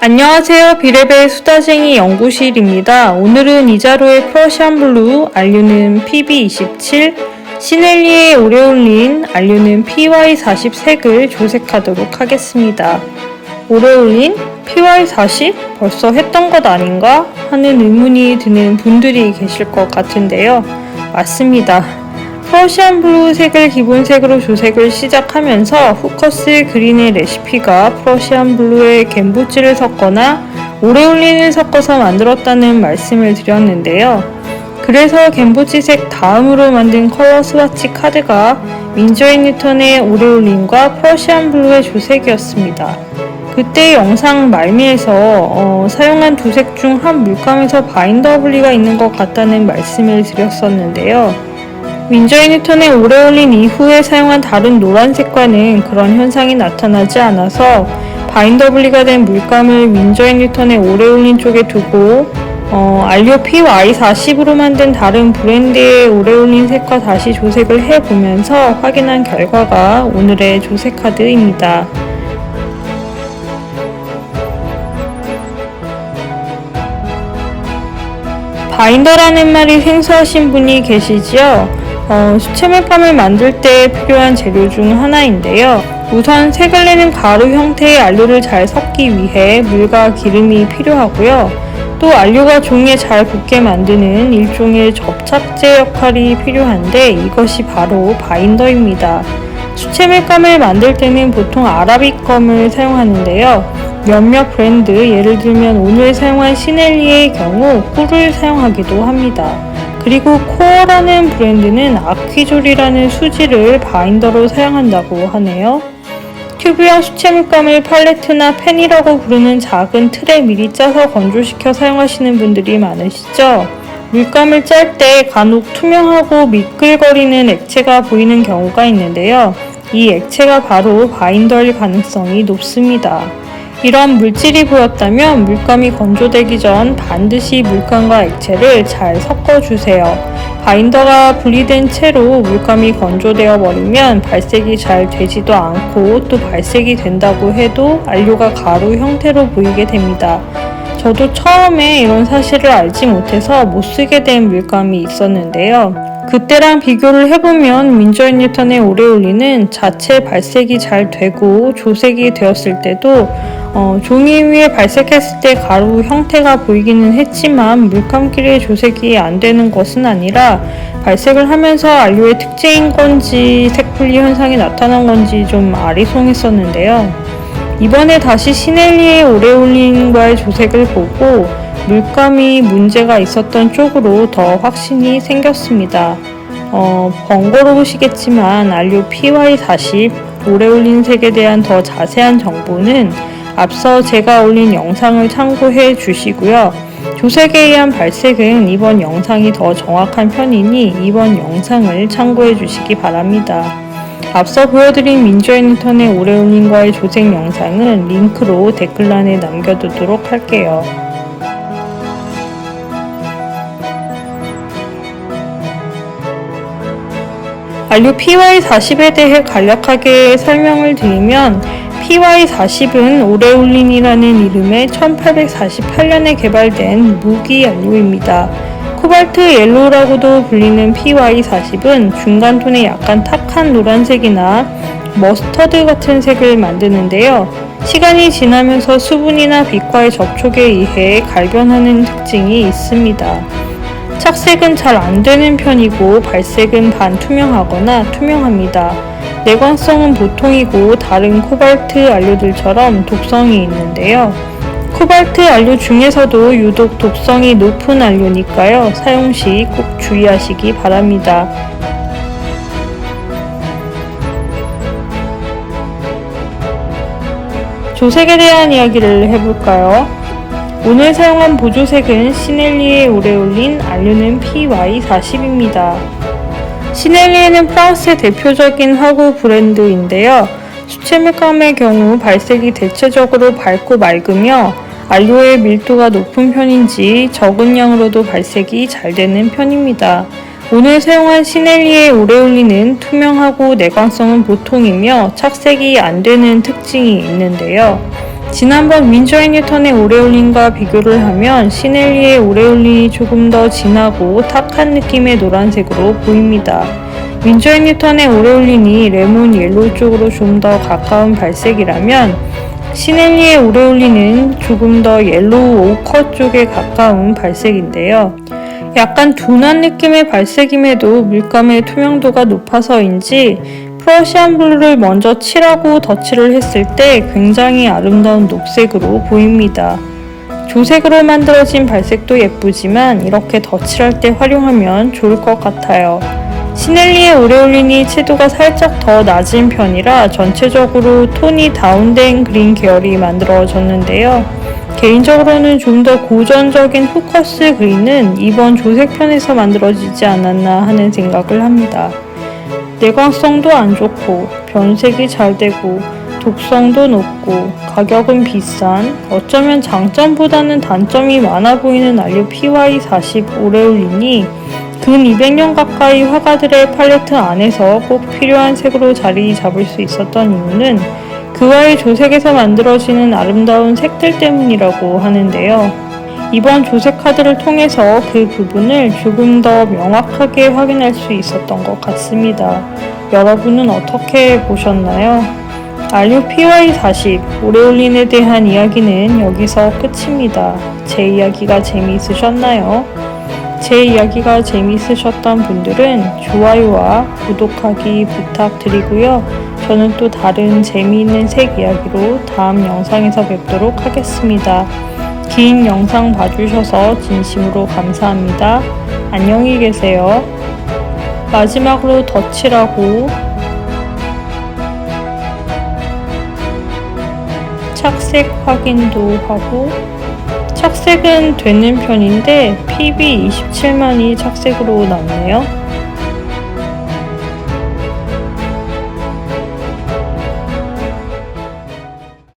안녕하세요. 비레벨 수다쟁이 연구실입니다. 오늘은 이자로의 프러시안 블루, 알류는 PB27, 시넬리의 오레올린, 알류는 PY40색을 조색하도록 하겠습니다. 오레올린? PY40? 벌써 했던 것 아닌가? 하는 의문이 드는 분들이 계실 것 같은데요. 맞습니다. 프러시안 블루 색을 기본색으로 조색을 시작하면서 후커스 그린의 레시피가 프러시안 블루에 갬보지를 섞거나 오레올린을 섞어서 만들었다는 말씀을 드렸는데요. 그래서 갬보지색 다음으로 만든 컬러 스와치 카드가 윈저인 뉴턴의 오레올린과 프러시안 블루의 조색이었습니다. 그때 영상 말미에서 사용한 두 색 중 한 물감에서 바인더 분리가 있는 것 같다는 말씀을 드렸었는데요. 윈저인 뉴턴의 오레올린 이후에 사용한 다른 노란색과는 그런 현상이 나타나지 않아서 바인더 분리가 된 물감을 윈저인 뉴턴의 오레올린 쪽에 두고 알료 PY40으로 만든 다른 브랜드의 오레올린 색과 다시 조색을 해보면서 확인한 결과가 오늘의 조색 카드입니다. 바인더라는 말이 생소하신 분이 계시지요? 수채 물감을 만들 때 필요한 재료 중 하나인데요. 우선 색을 내는 가루 형태의 알료를 잘 섞기 위해 물과 기름이 필요하고요. 또 알료가 종이에 잘 붙게 만드는 일종의 접착제 역할이 필요한데 이것이 바로 바인더입니다. 수채 물감을 만들 때는 보통 아라비컴을 사용하는데요. 몇몇 브랜드, 예를 들면 오늘 사용한 시넬리의 경우 꿀을 사용하기도 합니다. 그리고 코어라는 브랜드는 아퀴졸이라는 수지를 바인더로 사용한다고 하네요. 튜브형 수채 물감을 팔레트나 펜이라고 부르는 작은 틀에 미리 짜서 건조시켜 사용하시는 분들이 많으시죠? 물감을 짤 때 간혹 투명하고 미끌거리는 액체가 보이는 경우가 있는데요. 이 액체가 바로 바인더일 가능성이 높습니다. 이런 물질이 보였다면 물감이 건조되기 전 반드시 물감과 액체를 잘 섞어주세요. 바인더가 분리된 채로 물감이 건조되어 버리면 발색이 잘 되지도 않고 또 발색이 된다고 해도 알료가 가루 형태로 보이게 됩니다. 저도 처음에 이런 사실을 알지 못해서 못쓰게 된 물감이 있었는데요. 그때랑 비교를 해보면 윈저인 뉴턴의 오레올린은 자체 발색이 잘 되고 조색이 되었을 때도 종이 위에 발색했을 때 가루 형태가 보이기는 했지만 물감끼리 조색이 안 되는 것은 아니라 발색을 하면서 알료의 특징인 건지 색분리 현상이 나타난 건지 좀 아리송했었는데요. 이번에 다시 시넬리의 오레올린과의 조색을 보고 물감이 문제가 있었던 쪽으로 더 확신이 생겼습니다. 번거로우시겠지만 알료 PY40 오레올린 색에 대한 더 자세한 정보는 앞서 제가 올린 영상을 참고해 주시고요. 조색에 의한 발색은 이번 영상이 더 정확한 편이니 이번 영상을 참고해 주시기 바랍니다. 앞서 보여드린 윈저인 뉴턴의 오레올린과의 조색 영상은 링크로 댓글란에 남겨두도록 할게요. 알료 PY40에 대해 간략하게 설명을 드리면 PY40은 오레올린이라는 이름의 1848년에 개발된 무기 알료입니다. 코발트 옐로우라고도 불리는 PY40은 중간톤의 약간 탁한 노란색이나 머스터드 같은 색을 만드는데요. 시간이 지나면서 수분이나 빛과의 접촉에 의해 갈변하는 특징이 있습니다. 착색은 잘 안되는 편이고 발색은 반투명하거나 투명합니다. 내광성은 보통이고 다른 코발트 알료들처럼 독성이 있는데요. 코발트 알료 중에서도 유독 독성이 높은 알료니까요. 사용 시 꼭 주의하시기 바랍니다. 조색에 대한 이야기를 해볼까요? 오늘 사용한 보조색은 시넬리의 오레올린, 알료는 PY40입니다. 시넬리에는 프랑스의 대표적인 화구 브랜드인데요. 수채 물감의 경우 발색이 대체적으로 밝고 맑으며 알료의 밀도가 높은 편인지 적은 양으로도 발색이 잘 되는 편입니다. 오늘 사용한 시넬리의 오레올린은 투명하고 내광성은 보통이며 착색이 안 되는 특징이 있는데요. 지난번 윈저 앤 뉴턴의 오레올린과 비교를 하면 시넬리의 오레올린이 조금 더 진하고 탁한 느낌의 노란색으로 보입니다. 윈저 앤 뉴턴의 오레올린이 레몬 옐로우 쪽으로 좀 더 가까운 발색이라면 시넬리의 오레올린은 조금 더 옐로우 오커 쪽에 가까운 발색인데요. 약간 둔한 느낌의 발색임에도 물감의 투명도가 높아서인지 프러시안 블루를 먼저 칠하고 덧칠을 했을 때 굉장히 아름다운 녹색으로 보입니다. 조색으로 만들어진 발색도 예쁘지만 이렇게 덧칠할 때 활용하면 좋을 것 같아요. 시넬리의 오레올린이 채도가 살짝 더 낮은 편이라 전체적으로 톤이 다운된 그린 계열이 만들어졌는데요. 개인적으로는 좀 더 고전적인 포커스 그린은 이번 조색편에서 만들어지지 않았나 하는 생각을 합니다. 내광성도 안 좋고 변색이 잘 되고 독성도 높고 가격은 비싼, 어쩌면 장점보다는 단점이 많아 보이는 알류 PY40 오레올린이 근 200년 가까이 화가들의 팔레트 안에서 꼭 필요한 색으로 자리 잡을 수 있었던 이유는 그와의 조색에서 만들어지는 아름다운 색들 때문이라고 하는데요. 이번 조색 카드를 통해서 그 부분을 조금 더 명확하게 확인할 수 있었던 것 같습니다. 여러분은 어떻게 보셨나요? 알류 PY40 오레올린에 대한 이야기는 여기서 끝입니다. 제 이야기가 재미있으셨나요? 제 이야기가 재미있으셨던 분들은 좋아요와 구독하기 부탁드리고요. 저는 또 다른 재미있는 색 이야기로 다음 영상에서 뵙도록 하겠습니다. 긴 영상 봐주셔서 진심으로 감사합니다. 안녕히 계세요. 마지막으로 덧칠하고 착색 확인도 하고, 착색은 되는 편인데 PB27만이 착색으로 났네요.